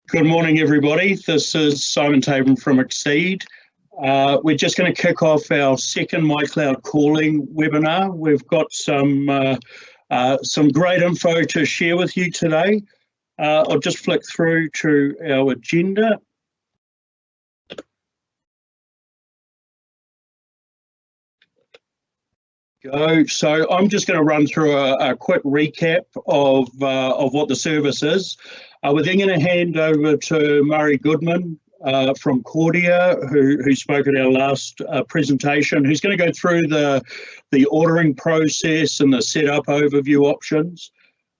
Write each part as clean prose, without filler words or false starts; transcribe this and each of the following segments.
Good morning, everybody. This is Simon Tabrum from Exeed. We're just going to kick off our second mycloudcalling webinar. We've got some great info to share with you today. I'll just flick through to our agenda. So I'm just going to run through a quick recap of what the service is. We're then going to hand over to Murray Goodman from Kordia, who spoke at our last presentation, who's going to go through the ordering process and the setup overview options.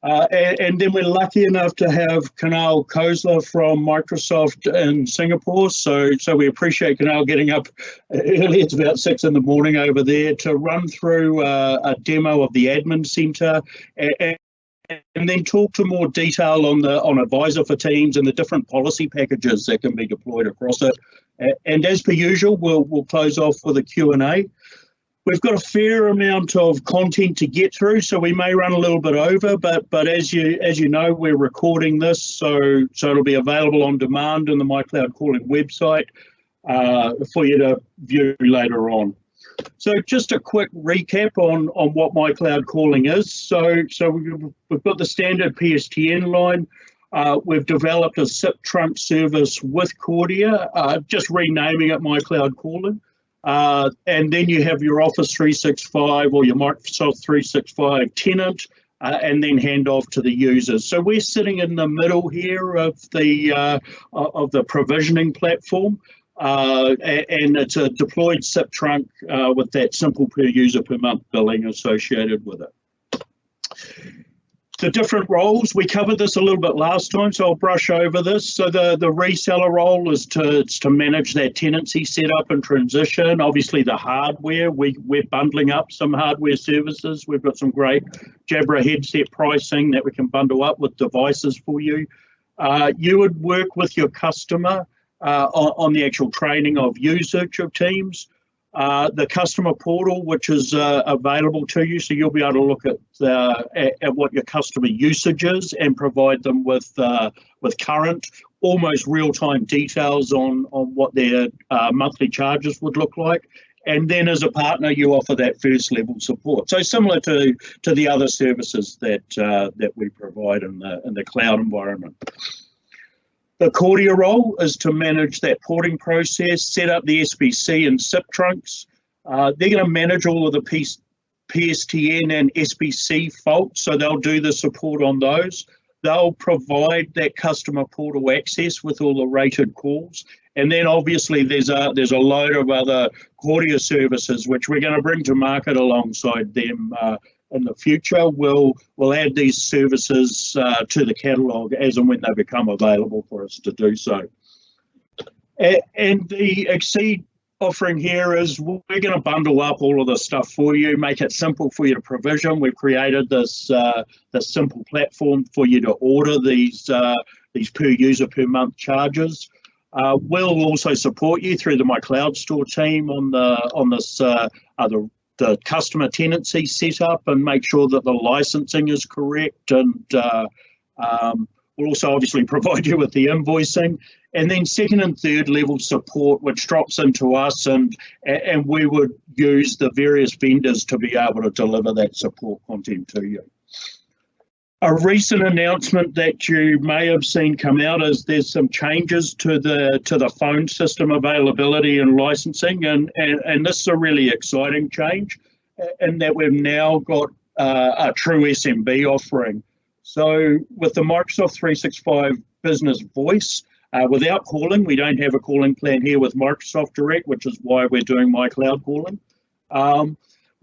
And then we're lucky enough to have Kunal Khosla from Microsoft in Singapore. So we appreciate Kunal getting up early. It's about 6 in the morning over there to run through a demo of the admin center and then talk to more detail on Advisor for Teams and the different policy packages that can be deployed across it. And as per usual, we'll close off with a Q&A. We've got a fair amount of content to get through, so we may run a little bit over, but as you know, we're recording this, so it'll be available on demand on the mycloudcalling website for you to view later on. So just a quick recap on what mycloudcalling is. So we've got the standard PSTN line. We've developed a SIP trunk service with Kordia, just renaming it mycloudcalling. And then you have your Office 365 or your Microsoft 365 tenant, and then hand off to the users. So we're sitting in the middle here of the provisioning platform, and it's a deployed SIP trunk with that simple per user per month billing associated with it. The different roles, we covered this a little bit last time, so I'll brush over this. So the reseller role is to manage that tenancy setup and transition. Obviously the hardware, we're bundling up some hardware services. We've got some great Jabra headset pricing that we can bundle up with devices for you. You would work with your customer on the actual training of usage of Teams. The customer portal, which is available to you, so you'll be able to look at what your customer usage is and provide them with current, almost real-time details on what their monthly charges would look like. And then as a partner, you offer that first level support. So similar to the other services that we provide in the cloud environment. The Kordia role is to manage that porting process, set up the SBC and SIP trunks. They're going to manage all of the PSTN and SBC faults, so they'll do the support on those. They'll provide that customer portal access with all the rated calls. And then obviously there's a load of other Kordia services which we're going to bring to market alongside them in the future. We'll add these services to the catalogue as and when they become available for us to do so. And the Exeed offering here is we're going to bundle up all of this stuff for you, make it simple for you to provision. We've created this simple platform for you to order these per user per month charges. We'll also support you through the MyCloud Store team on this the customer tenancy setup and make sure that the licensing is correct, and we'll also obviously provide you with the invoicing, and then second and third level support which drops into us, and we would use the various vendors to be able to deliver that support content to you. A recent announcement that you may have seen come out is there's some changes to the phone system availability and licensing, and this is a really exciting change in that we've now got a true SMB offering. So with the Microsoft 365 Business Voice, without calling, we don't have a calling plan here with Microsoft Direct, which is why we're doing mycloudcalling.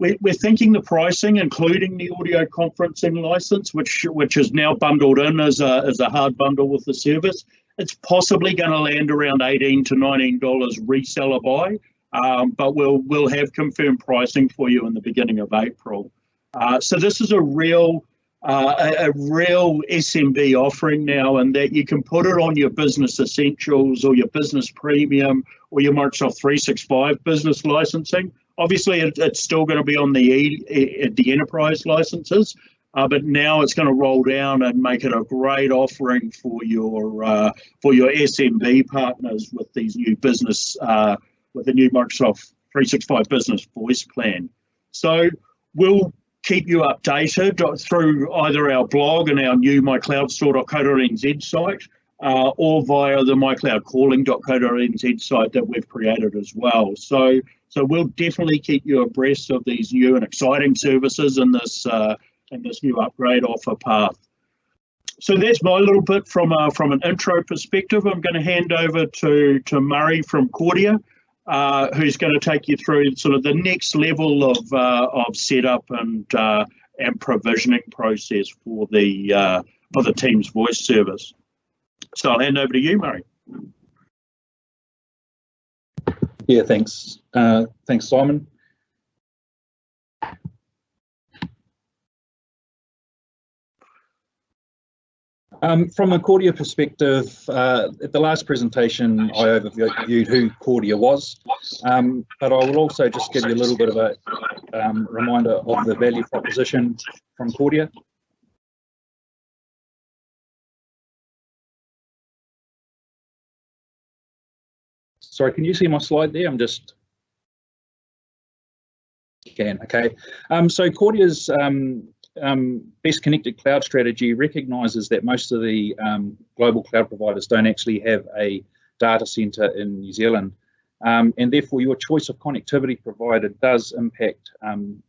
We're thinking the pricing, including the audio conferencing license, which is now bundled in as a hard bundle with the service, it's possibly going to land around $18 to $19 reseller buy, but we'll have confirmed pricing for you in the beginning of April. So this is a real SMB offering now, and that you can put it on your business essentials or your business premium or your Microsoft 365 business licensing. Obviously, it's still going to be on the enterprise licenses, but now it's going to roll down and make it a great offering for your SMB partners with these new business with the new Microsoft 365 Business Voice Plan. So we'll keep you updated through either our blog and our new mycloudstore.co.nz site, or via the mycloudcalling.co.nz site that we've created as well. So we'll definitely keep you abreast of these new and exciting services in this new upgrade offer path. So that's my little bit from an intro perspective. I'm going to hand over to Murray from Kordia, who's going to take you through sort of the next level of setup and provisioning process for the Teams voice service. So I'll hand over to you, Murray. Yeah, thanks. Thanks, Simon. From a Kordia perspective, at the last presentation, I overviewed who Kordia was, but I will also just give you a little bit of a reminder of the value proposition from Kordia. Sorry, can you see my slide there? I'm just... You can, okay. So Kordia's best connected cloud strategy recognises that most of the global cloud providers don't actually have a data centre in New Zealand, and therefore your choice of connectivity provider does impact and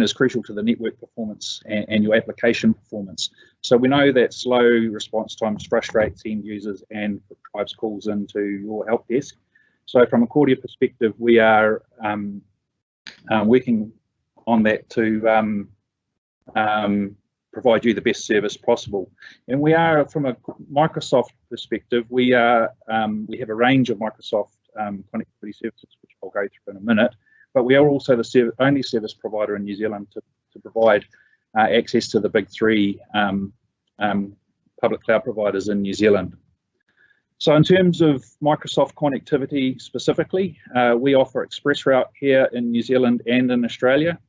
is crucial to the network performance and your application performance. So we know that slow response times frustrates end users and drives calls into your help desk. So from a Kordia perspective, we are working on that to provide you the best service possible. And we are, from a Microsoft perspective, we have a range of Microsoft connectivity services, which I'll go through in a minute, but we are also the only service provider in New Zealand to provide access to the big three public cloud providers in New Zealand. So in terms of Microsoft connectivity specifically, we offer ExpressRoute here in New Zealand and in Australia.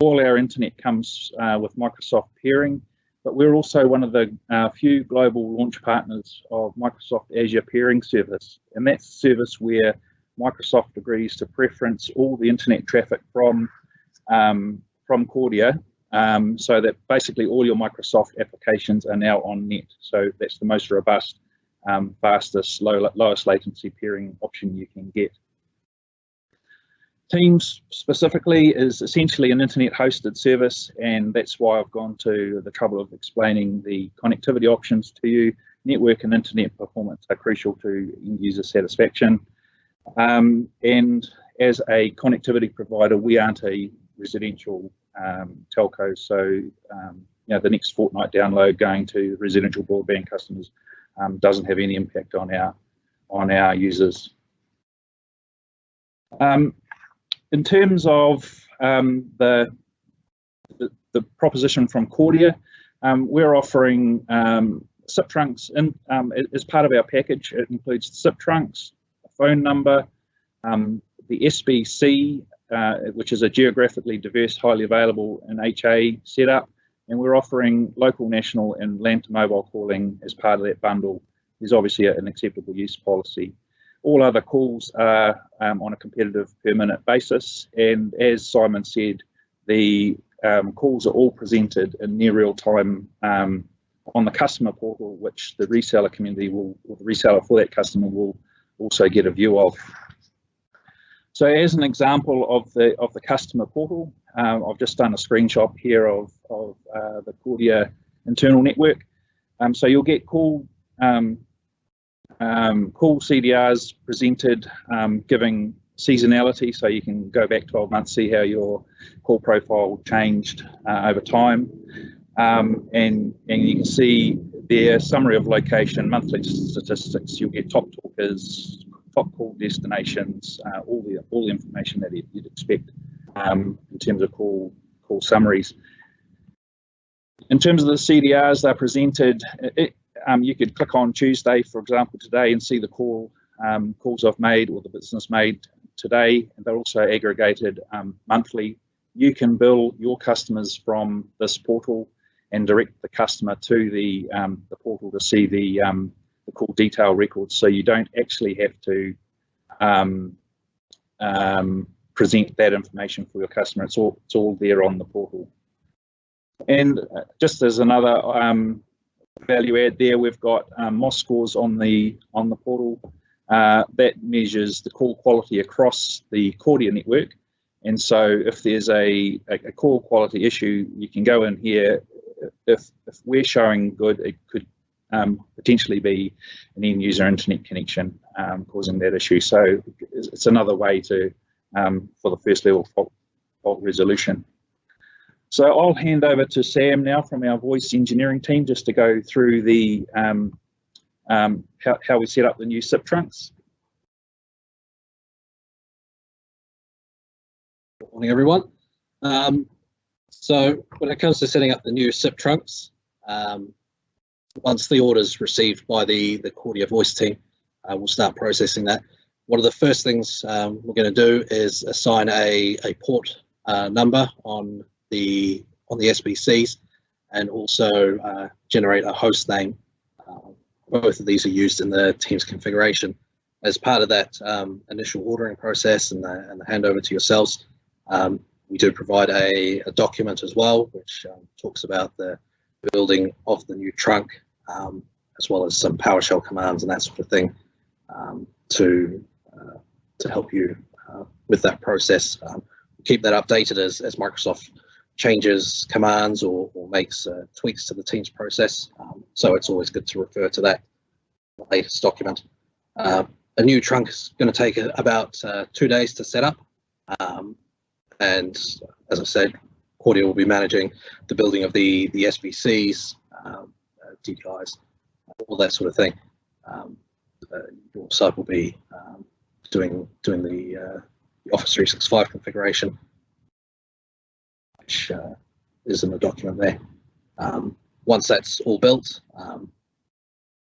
All our internet comes with Microsoft peering, but we're also one of the few global launch partners of Microsoft Azure peering service. And that's a service where Microsoft agrees to preference all the internet traffic from Kordia, so that basically all your Microsoft applications are now on net. So that's the most robust, fastest, lowest latency peering option you can get. Teams specifically is essentially an internet hosted service, and that's why I've gone to the trouble of explaining the connectivity options to you. Network and internet performance are crucial to end user satisfaction. And as a connectivity provider, we aren't a residential telco, so you know, the next fortnight download going to residential broadband customers doesn't have any impact on our users. In terms of the proposition from Kordia, we're offering SIP trunks as part of our package. It includes SIP trunks, a phone number, the SBC, which is a geographically diverse, highly available and HA setup, and we're offering local, national and land to mobile calling as part of that bundle. There's obviously an acceptable use policy. All other calls are on a competitive per minute basis, and as Simon said, the calls are all presented in near real time on the customer portal, which the reseller community will, or the reseller for that customer will also get a view of. So as an example of the customer portal, I've just done a screenshot here of the Kordia internal network. So you'll get call CDRs presented, giving seasonality, so you can go back 12 months, see how your call profile changed over time, and you can see their summary of location, monthly statistics. You'll get top talkers, top call destinations, all the information that you'd expect in terms of call summaries. In terms of the CDRs, they're presented. You could click on Tuesday, for example, today, and see the calls I've made or the business made today. And they're also aggregated monthly. You can bill your customers from this portal, and direct the customer to the portal to see the call detail records, so you don't actually have to present that information for your customer. It's all there on the portal. And just as another value add there, we've got MOS scores on the portal that measures the call quality across the Kordia network. And so if there's a call quality issue, you can go in here. If we're showing good, it could potentially be an end user internet connection causing that issue. So it's another way to for the first level fault resolution. So I'll hand over to Sam now from our voice engineering team just to go through the how we set up the new SIP trunks. Good morning, everyone. So when it comes to setting up the new SIP trunks, once the order is received by the Kordia voice team, we'll start processing that. One of the first things we're going to do is assign a port number on the SBCs, and also generate a host name. Both of these are used in the Teams configuration. As part of that initial ordering process and the handover to yourselves, we do provide a document as well, which talks about the building of the new trunk, as well as some PowerShell commands and that sort of thing, to help you with that process. Keep that updated as Microsoft changes commands or makes tweaks to the Teams process. So it's always good to refer to that latest document. A new trunk is going to take about 2 days to set up. And as I said, Kordia will be managing the building of the SBCs, DDIs, all that sort of thing. Your site will be doing the Office 365 configuration, which is in the document there. Once that's all built,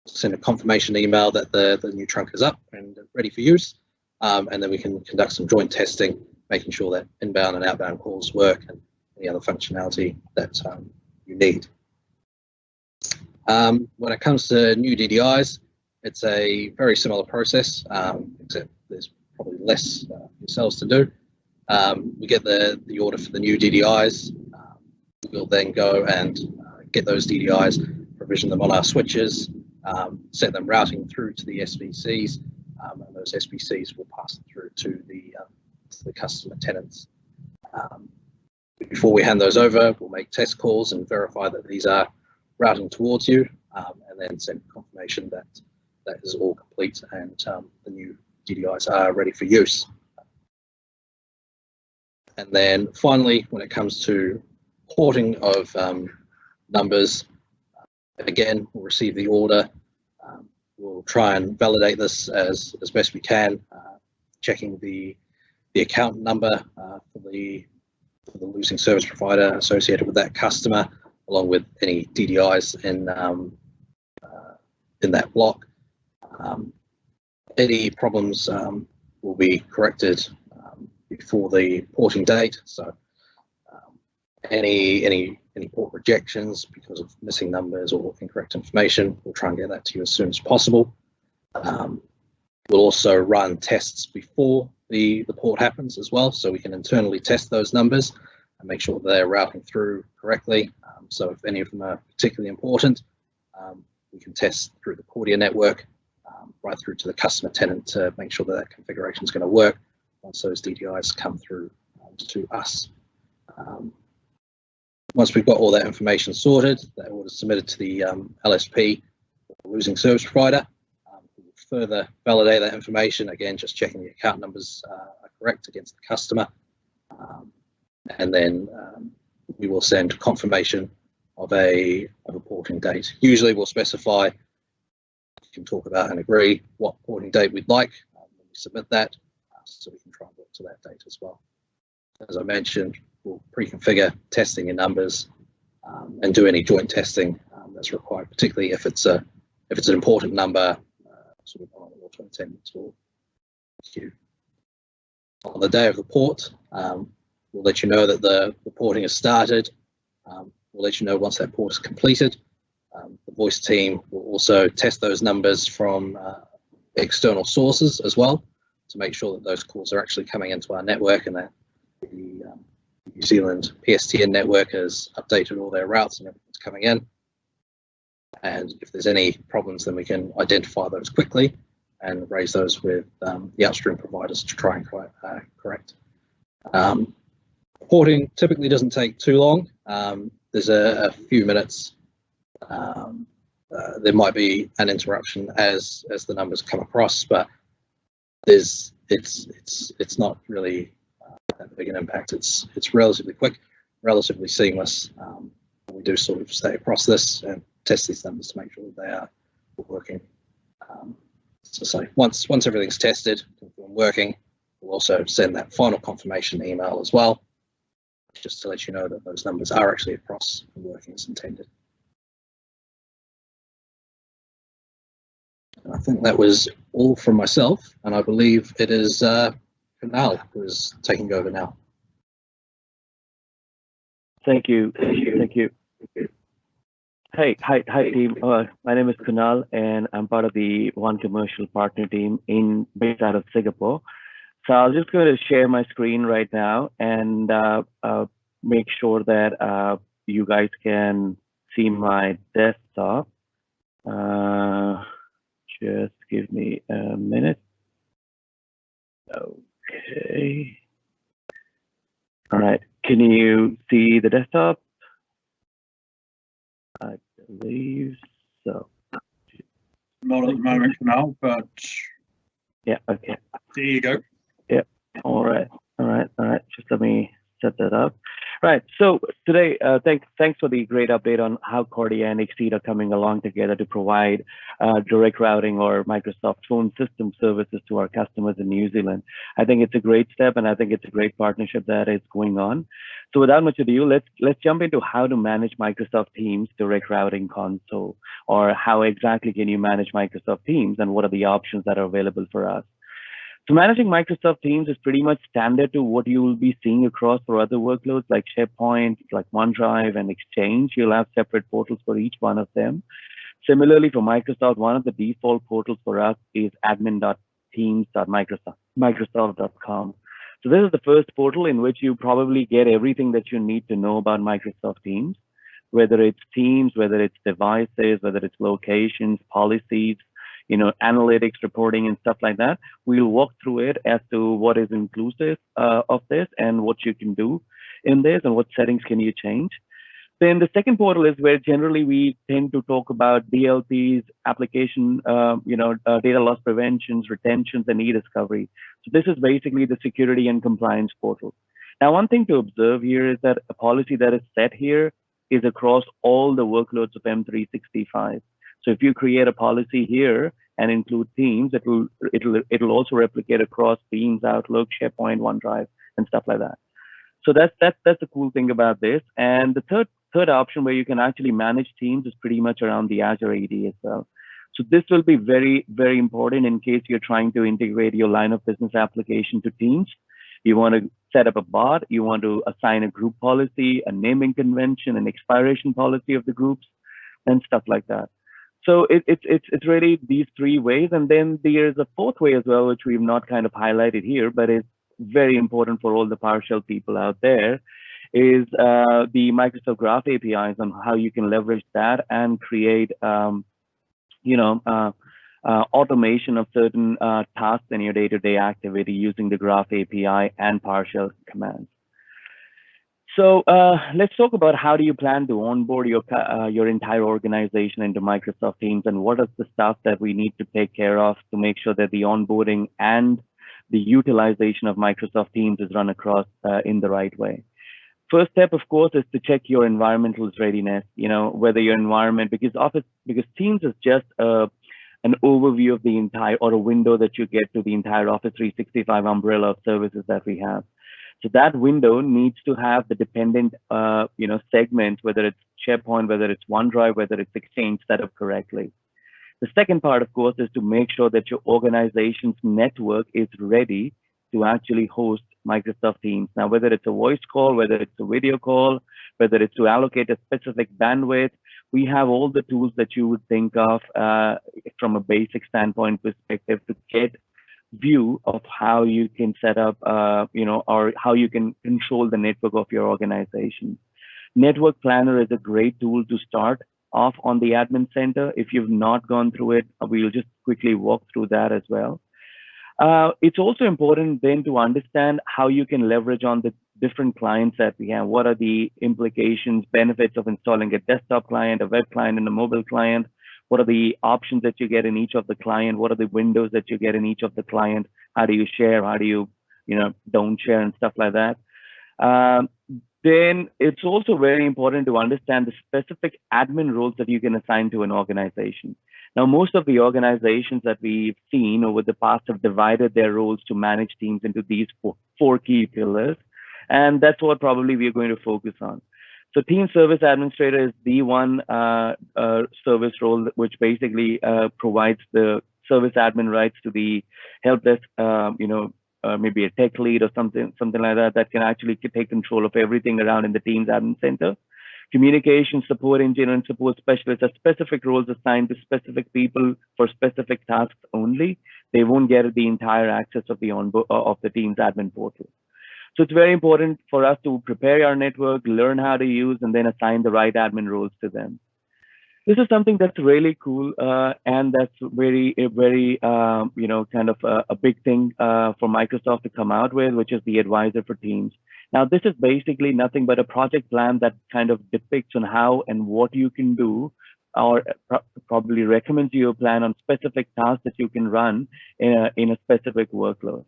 send a confirmation email that the new trunk is up and ready for use, and then we can conduct some joint testing, making sure that inbound and outbound calls work and any other functionality that you need. When it comes to new DDIs, it's a very similar process, except there's probably less yourselves to do. We get the order for the new DDIs. We'll then go and get those DDIs, provision them on our switches, set them routing through to the SBCs, and those SBCs will pass them through to the customer tenants. Before we hand those over, we'll make test calls and verify that these are routing towards you, and then send confirmation that that is all complete and the new DDIs are ready for use. And then finally, when it comes to porting of numbers, again, we'll receive the order. We'll try and validate this as best we can, checking the account number for the losing service provider associated with that customer, along with any DDIs in that block. Any problems will be corrected before the porting date. So any port rejections because of missing numbers or incorrect information, we'll try and get that to you as soon as possible. We'll also run tests before the port happens as well, so we can internally test those numbers and make sure that they're routing through correctly. So if any of them are particularly important, we can test through the Kordia network right through to the customer tenant to make sure that that configuration is going to work once those DDIs come through to us. Once we've got all that information sorted, that order is submitted to the LSP, the losing service provider. We'll further validate that information, again, just checking the account numbers are correct against the customer. And then we will send confirmation of a porting date. Usually we'll specify, we can talk about and agree what porting date we'd like when we submit that, so we can try and work to that date as well. As I mentioned, we'll pre-configure testing in numbers and do any joint testing that's required, particularly if it's an important number, sort of on or 2010 or queue. On the day of the port, we'll let you know that the porting has started. we'll let you know once that port is completed. The voice team will also test those numbers from external sources as well to make sure that those calls are actually coming into our network and that the New Zealand PSTN network has updated all their routes and everything's coming in. And if there's any problems, then we can identify those quickly and raise those with the upstream providers to try and correct. Porting typically doesn't take too long. There's a few minutes. There might be an interruption as the numbers come across, but it's not really that big an impact. It's relatively quick, relatively seamless. We do sort of stay across this and test these numbers to make sure that they are working. So once everything's tested and working, we'll also send that final confirmation email as well, just to let you know that those numbers are actually across and working as intended. And I think that was all from myself, and I believe it is Kunal who is taking over now. Thank you. Hey, hi team. My name is Kunal, and I'm part of the One Commercial Partner team based out of Singapore. So I'm just going to share my screen right now and make sure that you guys can see my desktop. Just give me a minute. Okay. All right. Can you see the desktop? I believe so. Not at the moment, Kunal, but yeah, okay. There you go. Yeah. All right. Just let me set that up. Right. So today, thanks for the great update on how Kordia and Exeed are coming along together to provide direct routing or Microsoft phone system services to our customers in New Zealand. I think it's a great step, and I think it's a great partnership that is going on. So without much ado, let's jump into how to manage Microsoft Teams direct routing console, or how exactly can you manage Microsoft Teams, and what are the options that are available for us. So managing Microsoft Teams is pretty much standard to what you will be seeing across for other workloads like SharePoint, like OneDrive and Exchange. You'll have separate portals for each one of them. Similarly, for Microsoft, one of the default portals for us is admin.teams.microsoft.com. So this is the first portal in which you probably get everything that you need to know about Microsoft Teams, whether it's teams, whether it's devices, whether it's locations, policies, analytics, reporting, and stuff like that. We'll walk through it as to what is inclusive of this and what you can do in this and what settings can you change. Then the second portal is where generally we tend to talk about DLPs, application, data loss preventions, retentions, and e-discovery. So this is basically the security and compliance portal. Now, one thing to observe here is that a policy that is set here is across all the workloads of M365. So if you create a policy here and include Teams, it'll also replicate across Teams, Outlook, SharePoint, OneDrive, and stuff like that. So that's the cool thing about this. And the third option where you can actually manage Teams is pretty much around the Azure AD as well. So this will be very, very important in case you're trying to integrate your line of business application to Teams. You want to set up a bot, you want to assign a group policy, a naming convention, an expiration policy of the groups, and stuff like that. So it's really these three ways. And then there's a fourth way as well, which we've not kind of highlighted here, but it's very important for all the PowerShell people out there, is the Microsoft Graph APIs and how you can leverage that and create, automation of certain tasks in your day-to-day activity using the Graph API and PowerShell commands. So let's talk about how do you plan to onboard your entire organization into Microsoft Teams, and what is the stuff that we need to take care of to make sure that the onboarding and the utilization of Microsoft Teams is run across in the right way. First step, of course, is to check your environmental readiness. Whether your environment, because Teams is just an overview of the entire, or a window that you get to the entire Office 365 umbrella of services that we have. So that window needs to have the dependent, segments, whether it's SharePoint, whether it's OneDrive, whether it's Exchange, set up correctly. The second part, of course, is to make sure that your organization's network is ready to actually host Microsoft Teams. Now, whether it's a voice call, whether it's a video call, whether it's to allocate a specific bandwidth, we have all the tools that you would think of from a basic standpoint perspective to get view of how you can set up, or how you can control the network of your organization. Network Planner is a great tool to start off on the admin center. If you've not gone through it, we'll just quickly walk through that as well. It's also important then to understand how you can leverage on the different clients that we have. What are the implications, benefits of installing a desktop client, a web client, and a mobile client? What are the options that you get in each of the client? What are the windows that you get in each of the client? How do you share? How do you, don't share and stuff like that? Then it's also very important to understand the specific admin roles that you can assign to an organization. Now, most of the organizations that we've seen over the past have divided their roles to manage teams into these four key pillars. And that's what probably we're going to focus on. So Team Service Administrator is the one service role which basically provides the service admin rights to the help desk, maybe a tech lead or something like that, that can actually take control of everything around in the Teams admin center. Communication support engineer and support specialist are specific roles assigned to specific people for specific tasks only. They won't get the entire access of the Teams admin portal. So it's very important for us to prepare our network, learn how to use, and then assign the right admin roles to them. This is something that's really cool, and that's very, kind of a big thing for Microsoft to come out with, which is the advisor for Teams. Now, this is basically nothing but a project plan that kind of depicts on how and what you can do, or probably recommends you a plan on specific tasks that you can run in a specific workload.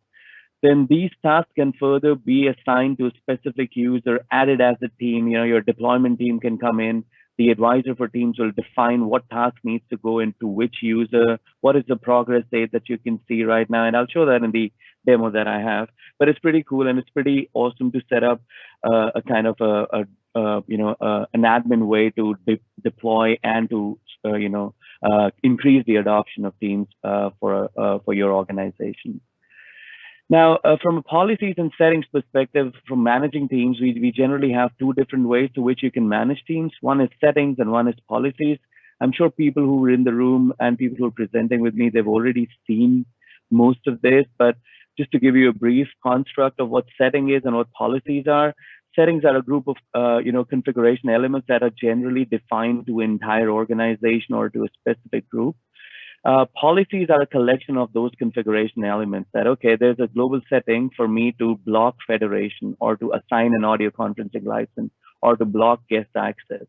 Then these tasks can further be assigned to a specific user, added as a team. Your deployment team can come in. The advisor for Teams will define what task needs to go into which user, what is the progress date that you can see right now. And I'll show that in the demo that I have. But it's pretty cool, and it's pretty awesome to set up a kind of an admin way to deploy and to increase the adoption of Teams for your organization. Now, from a policies and settings perspective, from managing teams, we generally have two different ways to which you can manage teams. One is settings and one is policies. I'm sure people who were in the room and people who are presenting with me, they've already seen most of this, but just to give you a brief construct of what setting is and what policies are. Settings are a group of configuration elements that are generally defined to an entire organization or to a specific group. Policies are a collection of those configuration elements that, okay, there's a global setting for me to block federation or to assign an audio conferencing license or to block guest access.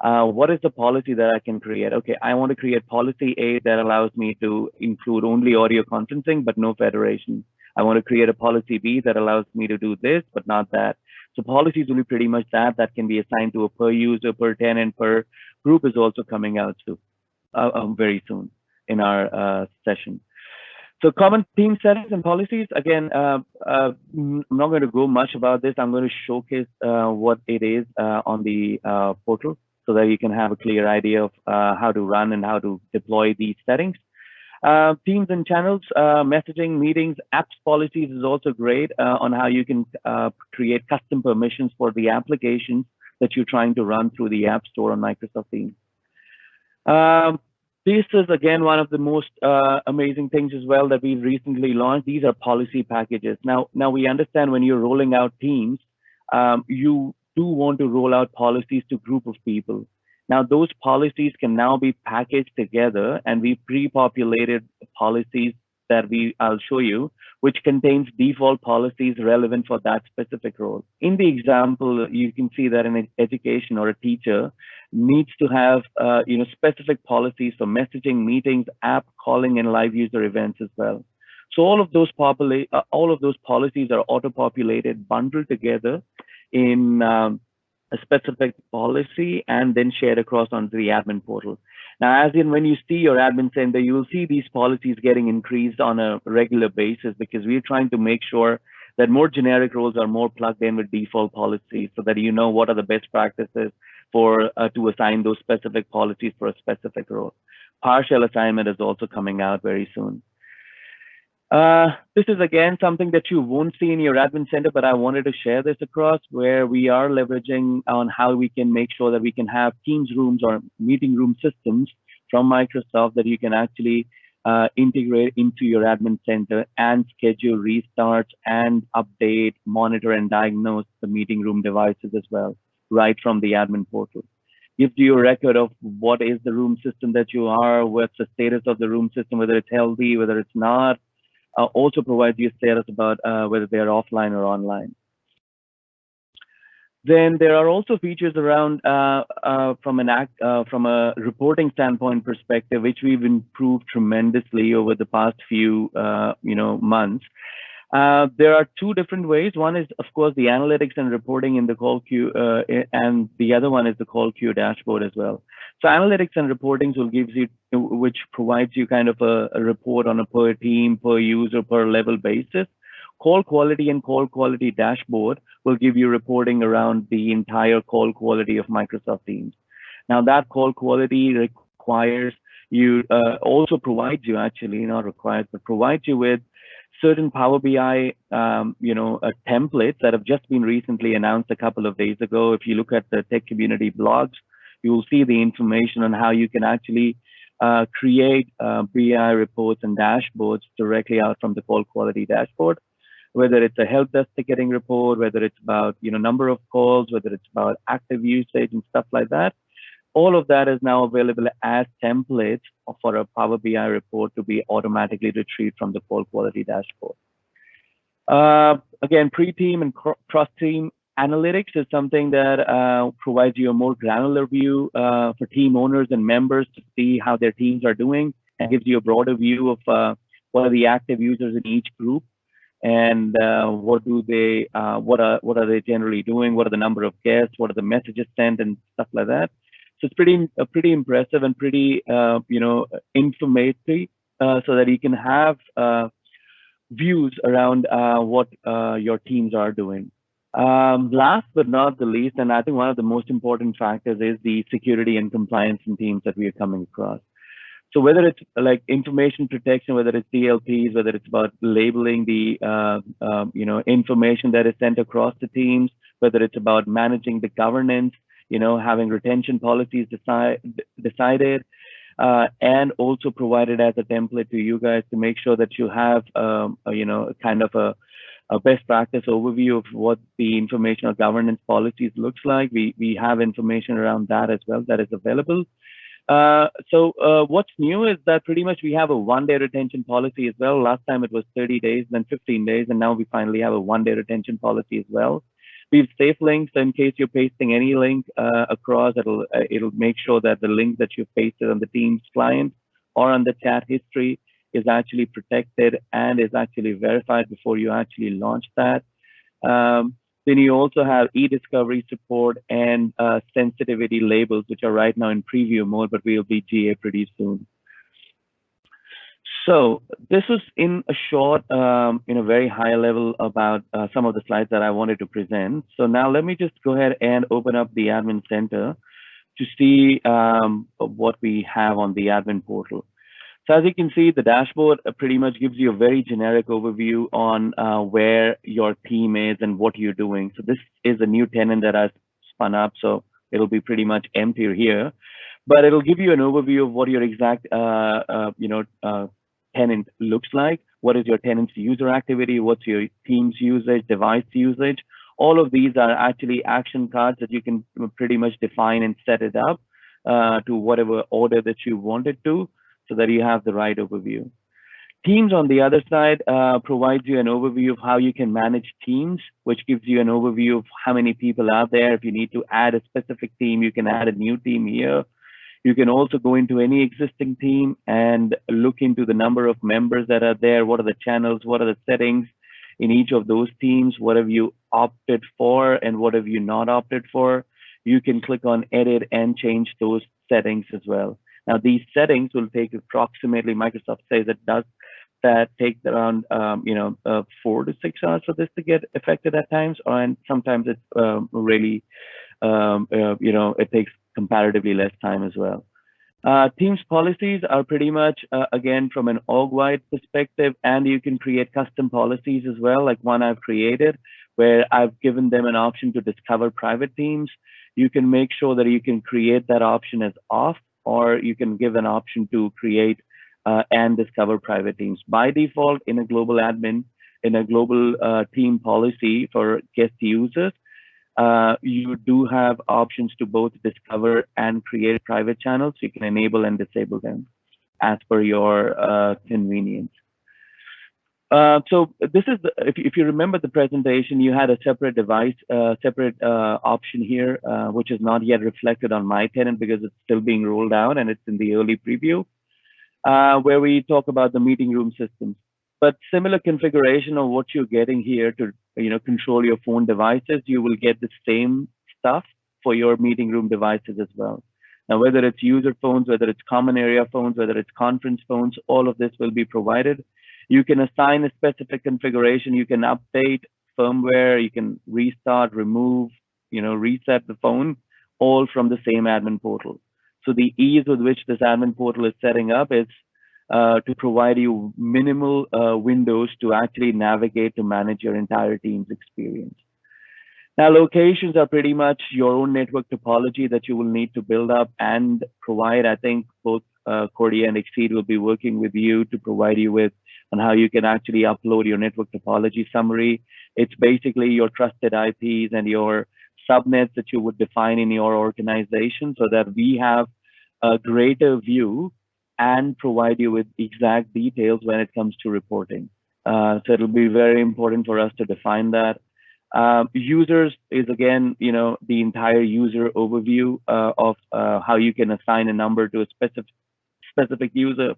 What is the policy that I can create? Okay, I want to create policy A that allows me to include only audio conferencing, but no federation. I want to create a policy B that allows me to do this, but not that. So policies will be pretty much that can be assigned to a per user, per tenant, per group is also coming out too, very soon in our session. So common team settings and policies, again, I'm not going to go much about this. I'm going to showcase what it is on the portal so that you can have a clear idea of how to run and how to deploy these settings. Teams and channels, messaging, meetings, apps policies is also great on how you can create custom permissions for the applications that you're trying to run through the App Store on Microsoft Teams. This is, again, one of the most amazing things as well that we've recently launched. These are policy packages. Now we understand when you're rolling out Teams, you do want to roll out policies to a group of people. Now, those policies can now be packaged together, and we pre-populated policies that I'll show you, which contains default policies relevant for that specific role. In the example, you can see that an education or a teacher needs to have specific policies for messaging, meetings, app calling, and live user events as well. So all of those policies are auto-populated, bundled together in a specific policy and then shared across onto the admin portal. Now, as in when you see your admin center, you will see these policies getting increased on a regular basis because we're trying to make sure that more generic roles are more plugged in with default policies so that you know what are the best practices for to assign those specific policies for a specific role. Partial assignment is also coming out very soon. This is again something that you won't see in your admin center, but I wanted to share this across where we are leveraging on how we can make sure that we can have Teams rooms or meeting room systems from Microsoft that you can actually integrate into your admin center and schedule restarts and update, monitor, and diagnose the meeting room devices as well, right from the admin portal. Gives you a record of what is the room system that you are, what's the status of the room system, whether it's healthy, whether it's not. Also provides you status about whether they are offline or online. Then there are also features around from a reporting standpoint perspective, which we've improved tremendously over the past few months. There are two different ways. One is, of course, the analytics and reporting in the call queue, and the other one is the call queue dashboard as well. So analytics and reportings will give you, which provides you kind of a report on a per team, per user, per level basis. Call quality and call quality dashboard will give you reporting around the entire call quality of Microsoft Teams. Now that call quality requires you, also provides you actually, not requires, but provides you with certain Power BI, templates that have just been recently announced a couple of days ago. If you look at the tech community blogs, you will see the information on how you can actually create BI reports and dashboards directly out from the call quality dashboard. Whether it's a help desk ticketing report, whether it's about number of calls, whether it's about active usage and stuff like that. All of that is now available as templates for a Power BI report to be automatically retrieved from the call quality dashboard. Again, pre-team and cross-team analytics is something that provides you a more granular view for team owners and members to see how their teams are doing, and gives you a broader view of what are the active users in each group, and what are they generally doing, what are the number of guests, what are the messages sent, and stuff like that. So it's pretty impressive and pretty informative, so that you can have views around what your teams are doing. Last but not the least, and I think one of the most important factors is the security and compliance in Teams that we are coming across. So whether it's like information protection, whether it's DLPs, whether it's about labeling the information that is sent across the teams, whether it's about managing the governance, having retention policies decided, and also provided as a template to you guys to make sure that you have kind of a best practice overview of what the information or governance policies looks like. We have information around that as well that is available. So what's new is that pretty much we have a one-day retention policy as well. Last time it was 30 days, then 15 days, and now we finally have a one-day retention policy as well. We have safe links, so in case you're pasting any link across, it'll make sure that the link that you've pasted on the Teams client or on the chat history is actually protected and is actually verified before you actually launch that. Then you also have e-discovery support and sensitivity labels, which are right now in preview mode, but will be GA pretty soon. So this is in a short, very high level about some of the slides that I wanted to present. So now let me just go ahead and open up the admin center to see what we have on the admin portal. So as you can see, the dashboard pretty much gives you a very generic overview on where your team is and what you're doing. So this is a new tenant that I spun up, so it'll be pretty much empty here, but it'll give you an overview of what your exact tenant looks like. What is your tenant's user activity? What's your team's usage, device usage? All of these are actually action cards that you can pretty much define and set it up to whatever order that you want it to, so that you have the right overview. Teams on the other side provides you an overview of how you can manage teams, which gives you an overview of how many people are there. If you need to add a specific team, you can add a new team here. You can also go into any existing team and look into the number of members that are there. What are the channels? What are the settings in each of those teams? What have you opted for and what have you not opted for? You can click on edit and change those settings as well. Now, these settings will take approximately, Microsoft says it does that take around 4 to 6 hours for this to get affected at times, and sometimes it's really it takes comparatively less time as well. Teams policies are pretty much, again, from an org-wide perspective, and you can create custom policies as well, like one I've created, where I've given them an option to discover private teams. You can make sure that you can create that option as off, or you can give an option to create and discover private teams. By default, in a global admin, in a global team policy for guest users, you do have options to both discover and create private channels. You can enable and disable them as per your convenience. So this is, if you remember the presentation, you had a separate device, separate option here, which is not yet reflected on my tenant because it's still being rolled out and it's in the early preview, where we talk about the meeting room systems. But similar configuration of what you're getting here to control your phone devices, you will get the same stuff for your meeting room devices as well. Now, whether it's user phones, whether it's common area phones, whether it's conference phones, all of this will be provided. You can assign a specific configuration. You can update firmware. You can restart, remove, reset the phone, all from the same admin portal. So the ease with which this admin portal is setting up is to provide you minimal windows to actually navigate to manage your entire team's experience. Now, locations are pretty much your own network topology that you will need to build up and provide. I think both Kordia and Exeed will be working with you to provide you with on how you can actually upload your network topology summary. It's basically your trusted IPs and your subnets that you would define in your organization so that we have a greater view and provide you with exact details when it comes to reporting. So it'll be very important for us to define that. Users is again, the entire user overview of how you can assign a number to a specific user.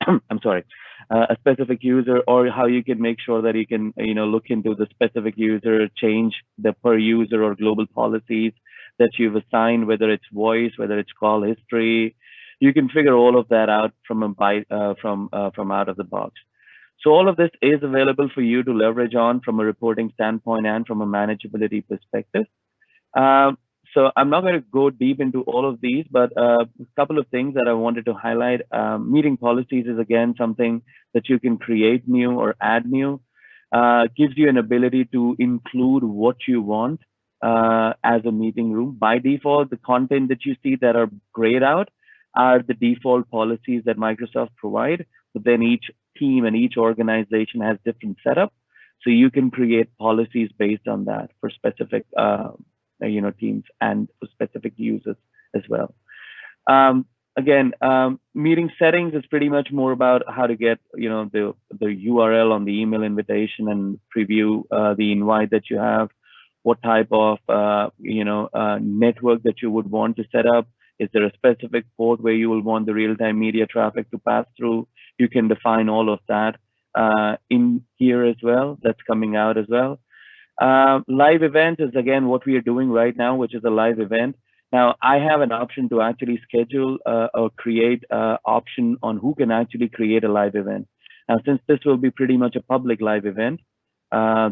I'm sorry, a specific user, or how you can make sure that you can, look into the specific user, change the per user or global policies that you've assigned, whether it's voice, whether it's call history. You can figure all of that out from out of the box. So all of this is available for you to leverage on from a reporting standpoint and from a manageability perspective. So I'm not going to go deep into all of these, but a couple of things that I wanted to highlight. Meeting policies is again something that you can create new or add new. Gives you an ability to include what you want as a meeting room. By default, the content that you see that are grayed out are the default policies that Microsoft provide, but then each team and each organization has different setup. So you can create policies based on that for specific teams and for specific users as well. Again, meeting settings is pretty much more about how to get the URL on the email invitation and preview the invite that you have, what type of network that you would want to set up. Is there a specific port where you will want the real-time media traffic to pass through? You can define all of that in here as well. That's coming out as well. Live event is again what we are doing right now, which is a live event. Now, I have an option to actually schedule or create an option on who can actually create a live event. Now, since this will be pretty much a public live event,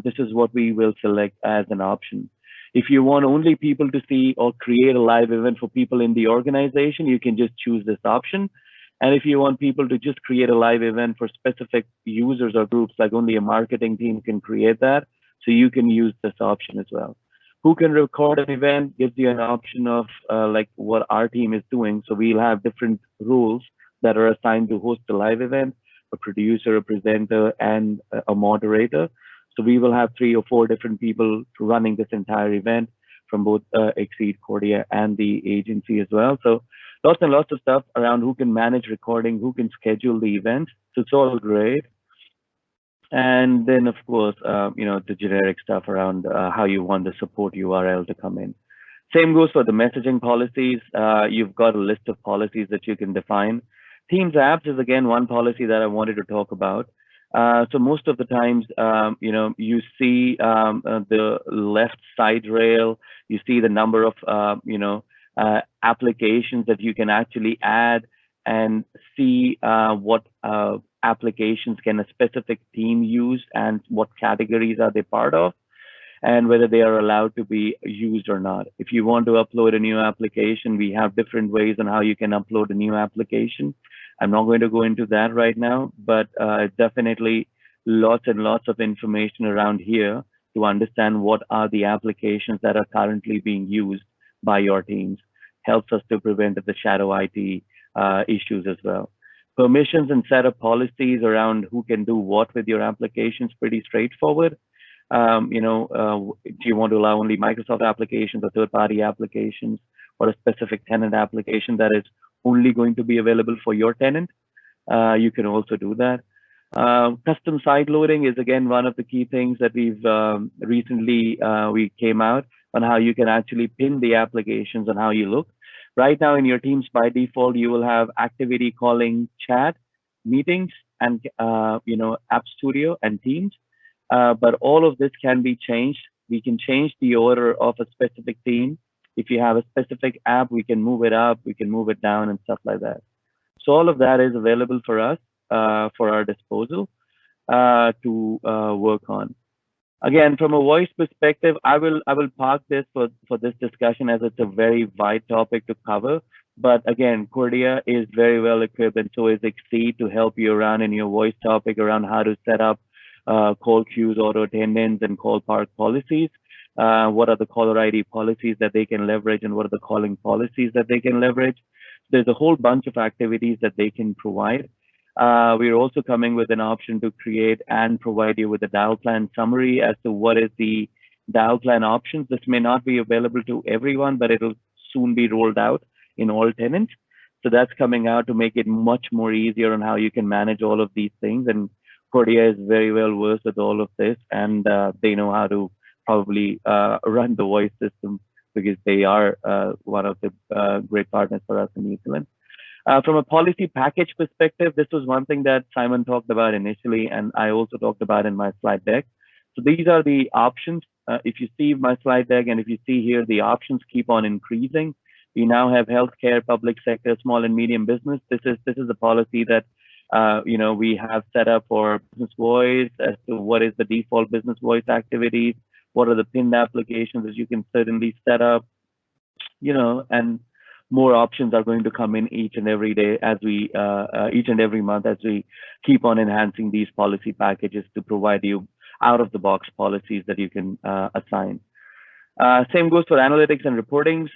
this is what we will select as an option. If you want only people to see or create a live event for people in the organization, you can just choose this option. And if you want people to just create a live event for specific users or groups, like only a marketing team can create that, so you can use this option as well. Who can record an event gives you an option of like what our team is doing. So we'll have different rules that are assigned to host a live event, a producer, a presenter, and a moderator. So we will have 3 or 4 different people running this entire event from both Exeed, Kordia, and the agency as well. So lots and lots of stuff around who can manage recording, who can schedule the event. So it's all great. And then, of course, the generic stuff around how you want the support URL to come in. Same goes for the messaging policies. You've got a list of policies that you can define. Teams apps is, again, one policy that I wanted to talk about. So most of the times, you see the left side rail, you see the number of, applications that you can actually add and see what applications can a specific team use and what categories are they part of. and whether they are allowed to be used or not. If you want to upload a new application, we have different ways on how you can upload a new application. I'm not going to go into that right now, but definitely lots and lots of information around here to understand what are the applications that are currently being used by your teams. Helps us to prevent the shadow IT issues as well. Permissions and set up policies around who can do what with your applications, pretty straightforward. Do you want to allow only Microsoft applications or third-party applications, or a specific tenant application that is only going to be available for your tenant? You can also do that. Custom side loading is again one of the key things that we've recently we came out on how you can actually pin the applications and how you look. Right now in your teams, by default, you will have activity calling chat, meetings, and App Studio and Teams. But all of this can be changed. We can change the order of a specific team. If you have a specific app, we can move it up, we can move it down, and stuff like that. So all of that is available for us for our disposal to work on. Again, from a voice perspective, I will park this for this discussion as it's a very wide topic to cover. But again, Kordia is very well equipped, and so is Exeed, to help you around in your voice topic around how to set up call queues, auto attendance, and call park policies. What are the caller ID policies that they can leverage, and what are the calling policies that they can leverage? There's a whole bunch of activities that they can provide. We're also coming with an option to create and provide you with a dial plan summary as to what is the dial plan options. This may not be available to everyone, but it'll soon be rolled out in all tenants. So that's coming out to make it much more easier on how you can manage all of these things. And Kordia is very well versed with all of this, and they know how to probably run the voice system, because they are one of the great partners for us in New Zealand. From a policy package perspective, this was one thing that Simon talked about initially, and I also talked about in my slide deck. So these are the options. If you see my slide deck, and if you see here, the options keep on increasing. We now have healthcare, public sector, small and medium business. This is the policy that we have set up for business voice as to what is the default business voice activities, what are the pinned applications that you can certainly set up, and more options are going to come in each and every day as we, each and every month, as we keep on enhancing these policy packages to provide you out-of-the-box policies that you can assign. Same goes for analytics and reportings.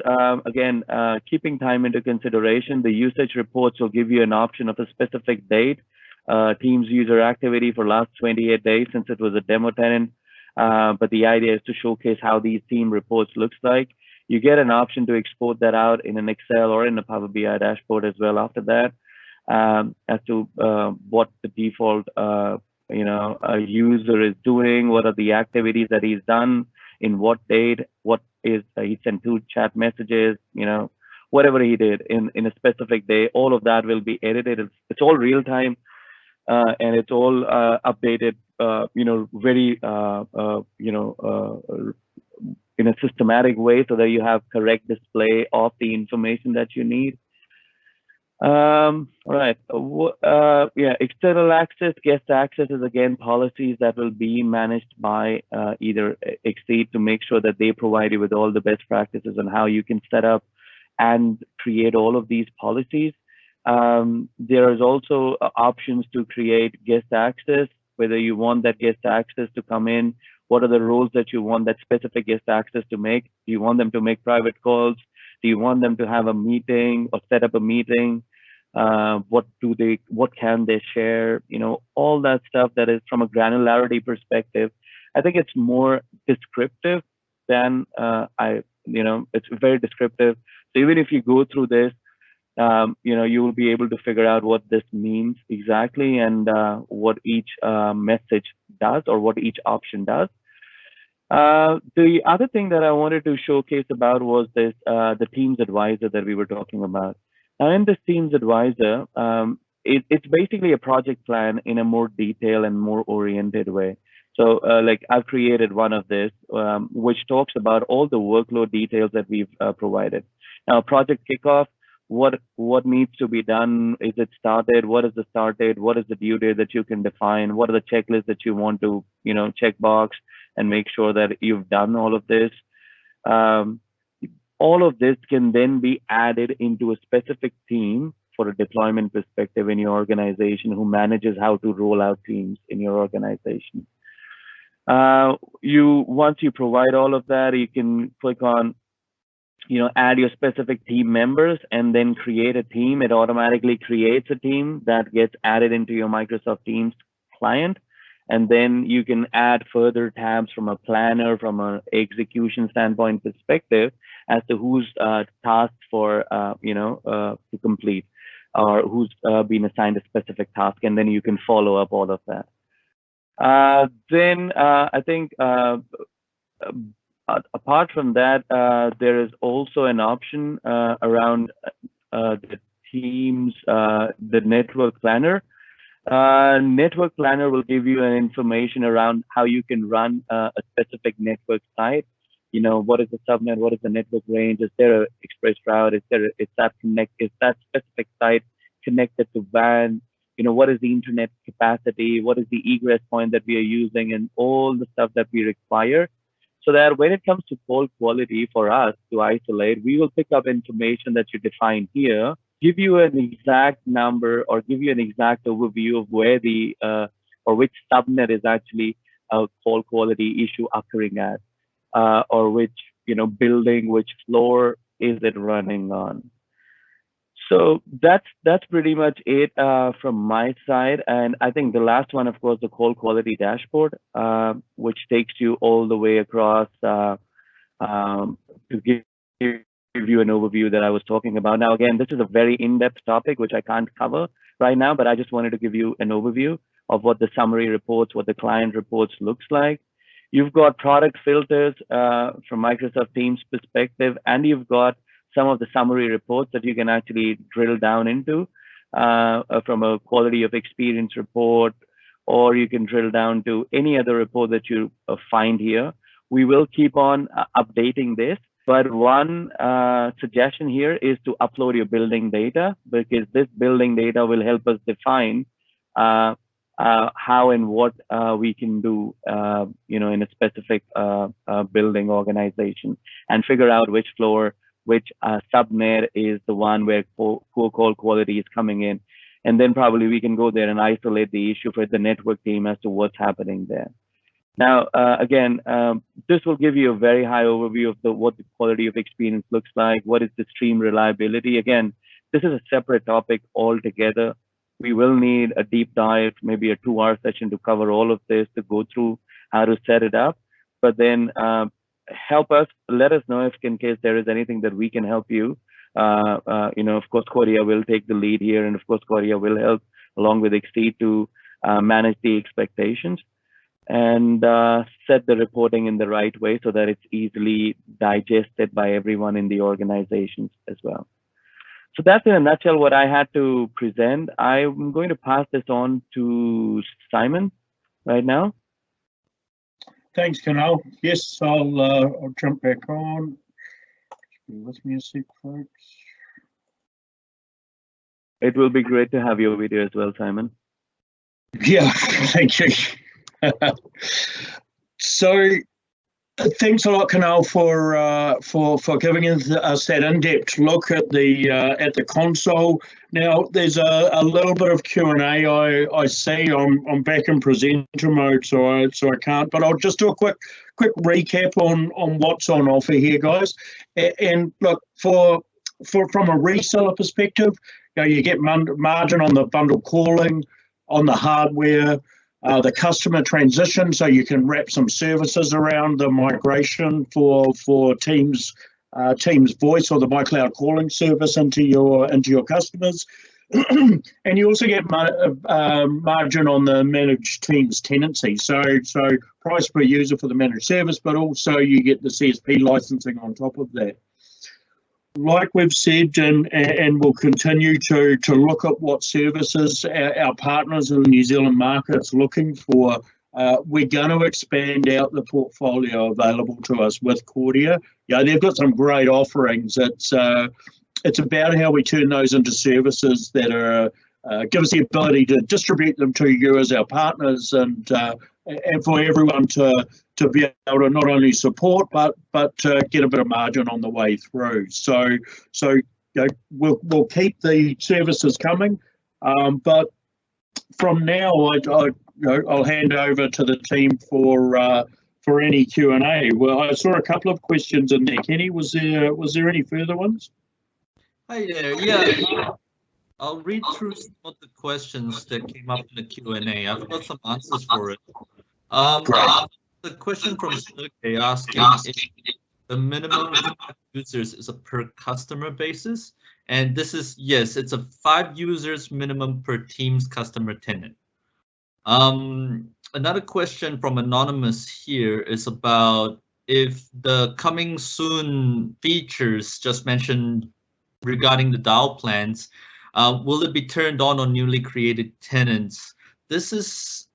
Again, keeping time into consideration, the usage reports will give you an option of a specific date, Teams user activity for last 28 days since it was a demo tenant. But the idea is to showcase how these team reports looks like. You get an option to export that out in an Excel or in a Power BI dashboard as well after that, as to what the default a user is doing, what are the activities that he's done, in what date, what is he sent 2 chat messages, whatever he did in a specific day. All of that will be edited. It's all real time, and it's all updated, very in a systematic way, so that you have correct display of the information that you need. All right. External access, guest access is again policies that will be managed by either Exeed to make sure that they provide you with all the best practices on how you can set up and create all of these policies. There is also options to create guest access, whether you want that guest access to come in, what are the roles that you want that specific guest access to make? Do you want them to make private calls? Do you want them to have a meeting or set up a meeting? What can they share? All that stuff that is from a granularity perspective. I think it's more descriptive than it's very descriptive. So even if you go through this, you will be able to figure out what this means exactly, and what each message does, or what each option does. The other thing that I wanted to showcase about was this, the Teams Advisor that we were talking about. Now in this Teams Advisor, it's basically a project plan in a more detailed and more oriented way. So like I've created one of this, which talks about all the workload details that we've provided. Now project kickoff, what needs to be done? Is it started? What is the start date? What is the due date that you can define? What are the checklists that you want to check box? and make sure that you've done all of this. All of this can then be added into a specific team for a deployment perspective in your organization who manages how to roll out teams in your organization. Once you provide all of that, you can click on, add your specific team members and then create a team. It automatically creates a team that gets added into your Microsoft Teams client. And then you can add further tabs from a planner, from an execution standpoint perspective as to who's tasked for, to complete, or who's been assigned a specific task. And then you can follow up all of that. Then I think apart from that, there is also an option around the Teams, the Network Planner. Network Planner will give you an information around how you can run a specific network site. What is the subnet? What is the network range? Is there an express route? Is that specific site connected to WAN? What is the internet capacity? What is the egress point that we are using, and all the stuff that we require, so that when it comes to call quality for us to isolate, we will pick up information that you define here, give you an exact number or give you an exact overview of where the or which subnet is actually a call quality issue occurring at, or which building, which floor is it running on. So that's pretty much it from my side. And I think the last one, of course, the call quality dashboard, which takes you all the way across to give you an overview that I was talking about. Now, again, this is a very in-depth topic, which I can't cover right now, but I just wanted to give you an overview of what the summary reports, what the client reports looks like. You've got product filters from Microsoft Teams perspective, and you've got some of the summary reports that you can actually drill down into from a quality of experience report, or you can drill down to any other report that you find here. We will keep on updating this, but one suggestion here is to upload your building data, because this building data will help us define how and what we can do, in a specific building organization, and figure out which floor, which subnet is the one where poor call quality is coming in. And then probably we can go there and isolate the issue for the network team as to what's happening there. Now, again, this will give you a very high overview of what the quality of experience looks like. What is the stream reliability? Again, this is a separate topic altogether. We will need a deep dive, maybe a 2-hour session to cover all of this, to go through how to set it up. But then help us, let us know if in case there is anything that we can help you. Of course, Kordia will take the lead here, and of course, Kordia will help along with Exeed to manage the expectations and set the reporting in the right way so that it's easily digested by everyone in the organizations as well. So that's in a nutshell what I had to present. I'm going to pass this on to Simon right now. Thanks, Kunal. Yes, I'll jump back on. Just bear with me a sec, folks. It will be great to have your video as well, Simon. Yeah, thank you. So, thanks a lot, Kunal, for giving us that in-depth look at the console. Now, there's a little bit of Q&A I see. I'm back in presenter mode, so I can't. But I'll just do a quick recap on what's on offer here, guys. And look, from a reseller perspective, you get margin on the bundle calling, on the hardware. The customer transition, so you can wrap some services around the migration for Teams Voice or the mycloudcalling service into your customers, and you also get margin on the managed Teams tenancy. So price per user for the managed service, but also you get the CSP licensing on top of that. Like we've said, and we'll continue to look at what services our partners in the New Zealand market's looking for. We're going to expand out the portfolio available to us with Kordia. Yeah, they've got some great offerings. It's about how we turn those into services that are give us the ability to distribute them to you as our partners, and and for everyone to be able to not only support but get a bit of margin on the way through. So we'll keep the services coming, but from now I'll hand over to the team for any Q&A. Well, I saw a couple of questions in there. Kenny, was there any further ones? Hi there. Yeah, I'll read through some of the questions that came up in the Q&A. I've got some answers for it. The question from Sergey asking if the minimum users is a per customer basis, and this is yes, it's a 5 users minimum per Teams customer tenant. Another question from Anonymous here is about if the coming soon features just mentioned regarding the dial plans, will it be turned on newly created tenants? This is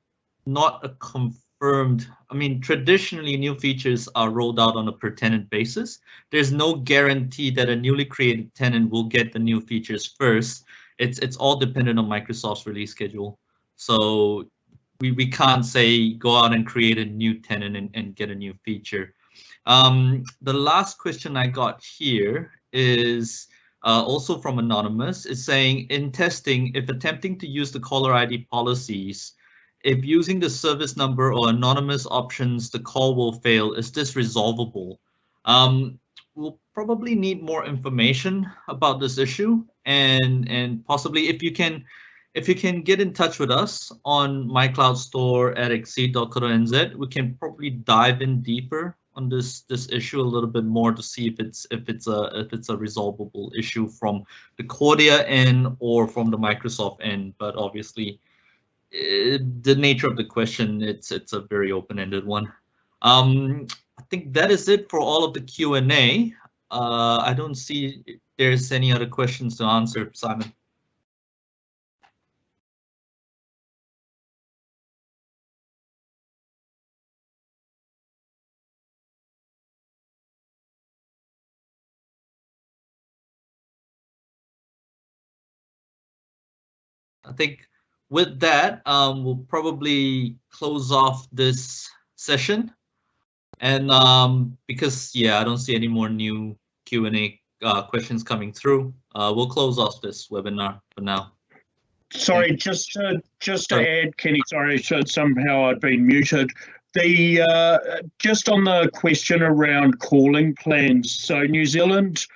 not a confirmed, I mean, traditionally new features are rolled out on a per tenant basis. There's no guarantee that a newly created tenant will get the new features first. It's all dependent on Microsoft's release schedule. So we can't say go out and create a new tenant and get a new feature. The last question I got here is also from Anonymous. It's saying, in testing, if attempting to use the caller ID policies, if using the service number or anonymous options, the call will fail, is this resolvable? We'll probably need more information about this issue, and possibly if you can get in touch with us on mycloudstore@exeed.co.nz, we can probably dive in deeper on this issue a little bit more to see if it's a resolvable issue from the Kordia end or from the Microsoft end. But obviously, the nature of the question, it's a very open-ended one. I think that is it for all of the Q&A. I don't see if there's any other questions to answer, Simon. I think with that, we'll probably close off this session. And because, yeah, I don't see any more new Q&A questions coming through, we'll close off this webinar for now. Sorry, just to add, Kenny, sorry, somehow I'd been muted. Just on the question around calling plans, so New Zealand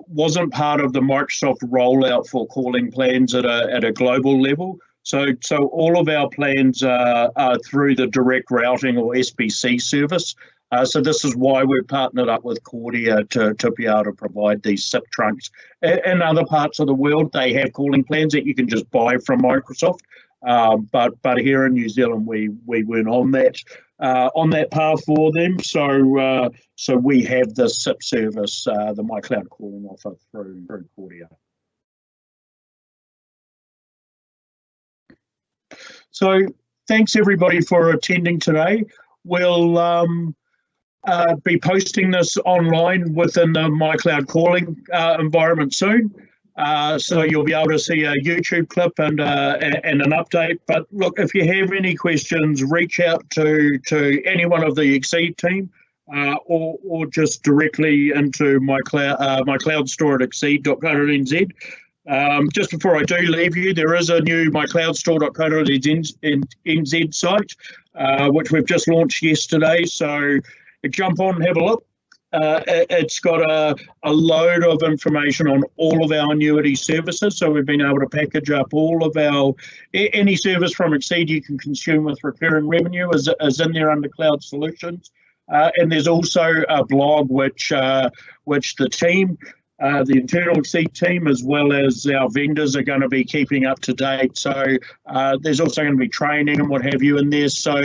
wasn't part of the Microsoft rollout for calling plans at a global level. So all of our plans are through the direct routing or SBC service. So this is why we've partnered up with Kordia to be able to provide these SIP trunks. In other parts of the world, they have calling plans that you can just buy from Microsoft. But here in New Zealand, we weren't on that path for them. So we have the SIP service, the mycloud calling offer through Kordia. So thanks everybody for attending today. We'll be posting this online within the mycloud calling environment soon. So you'll be able to see a YouTube clip and an update. But look, if you have any questions, reach out to any one of the Exeed team or just directly into mycloud store at exeed.co.nz. Just before I do leave you, there is a new mycloudstore.co.nz site, which we've just launched yesterday. So jump on and have a look. It's got a load of information on all of our annuity services. So we've been able to package up all of any service from Exeed you can consume with recurring revenue is in there under Cloud Solutions. And there's also a blog which the team, the internal Exeed team, as well as our vendors, are going to be keeping up to date. So there's also going to be training and what have you in there. So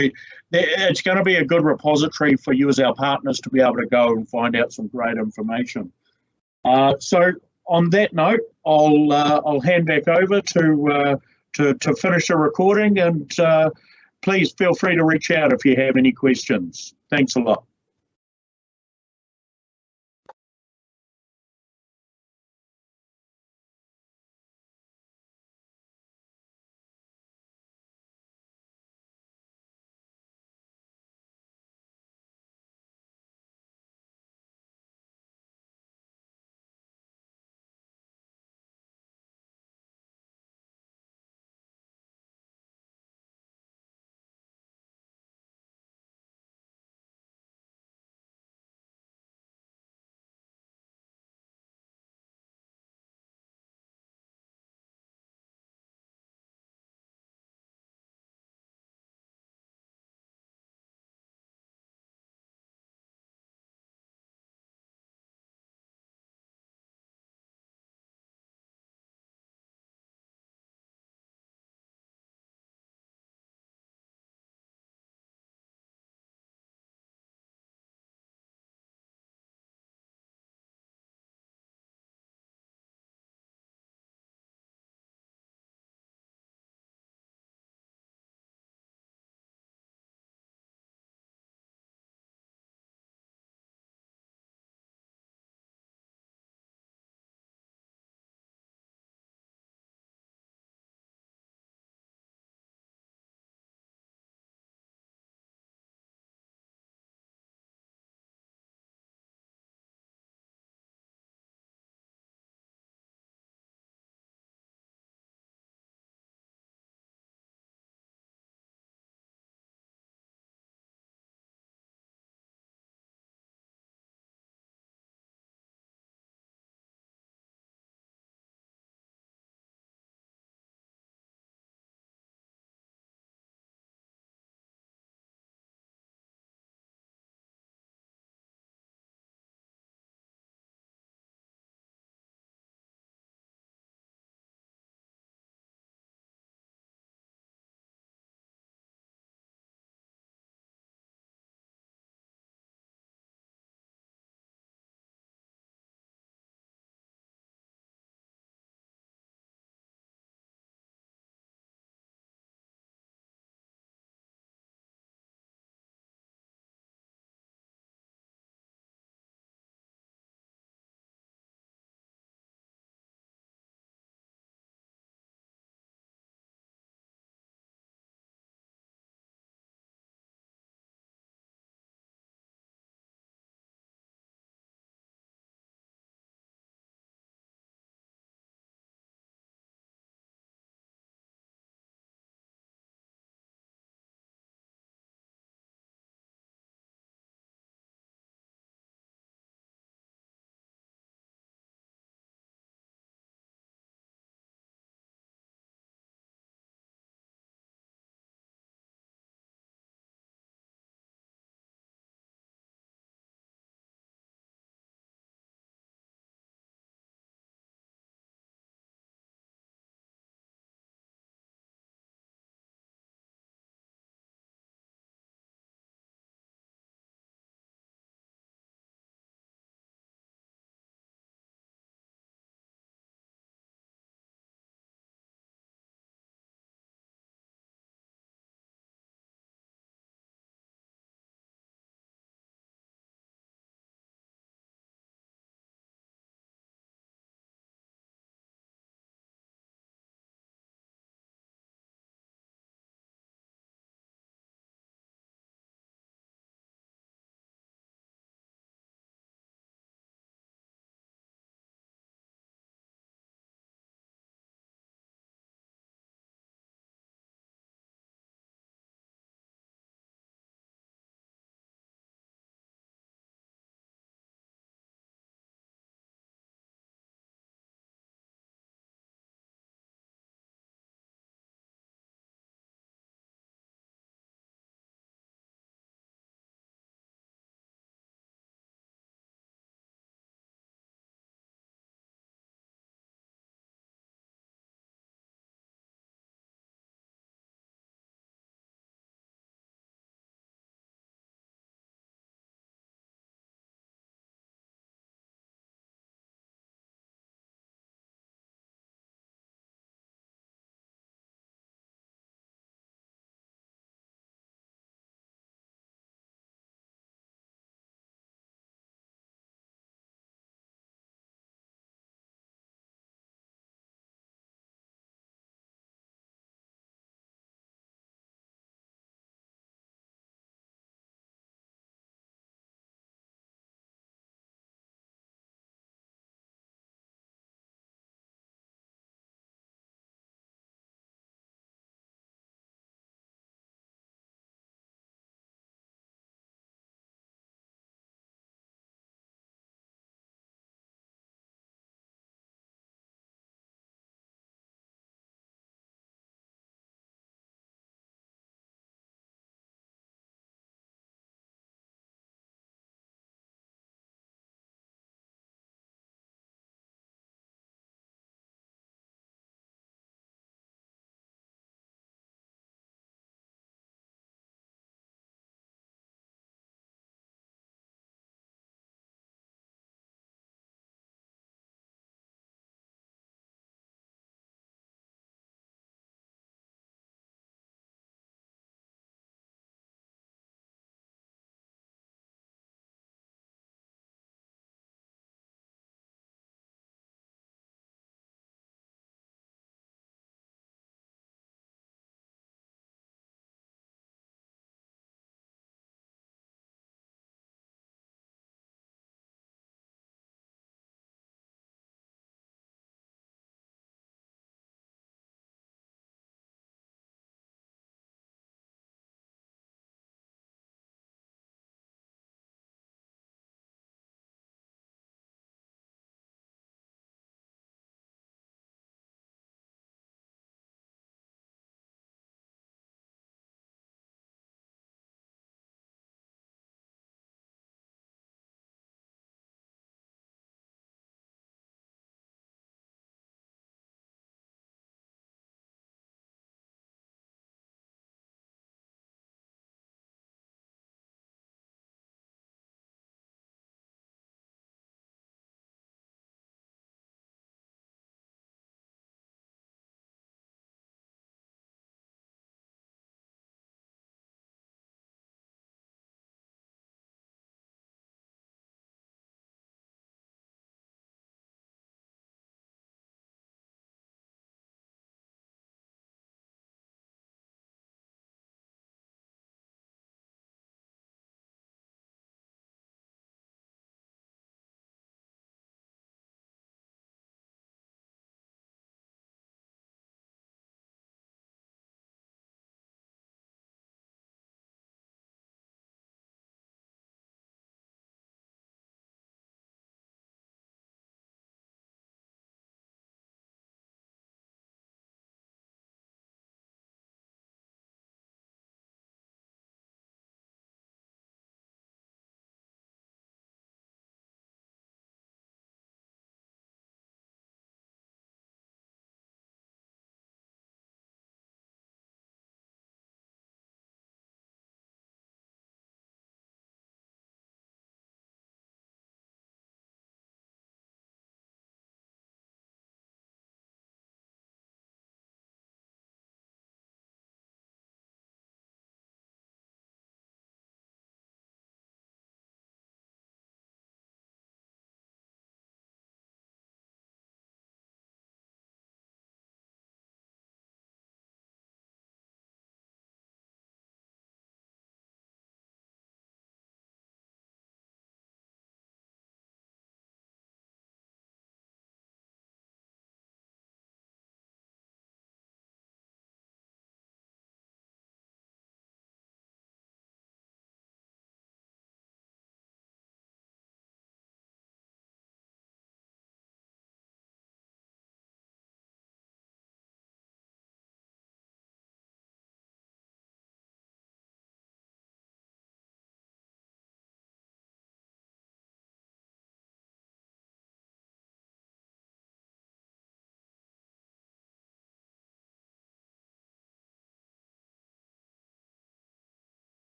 it's going to be a good repository for you as our partners to be able to go and find out some great information. So on that note, I'll hand back over to finish the recording, and please feel free to reach out if you have any questions. Thanks a lot.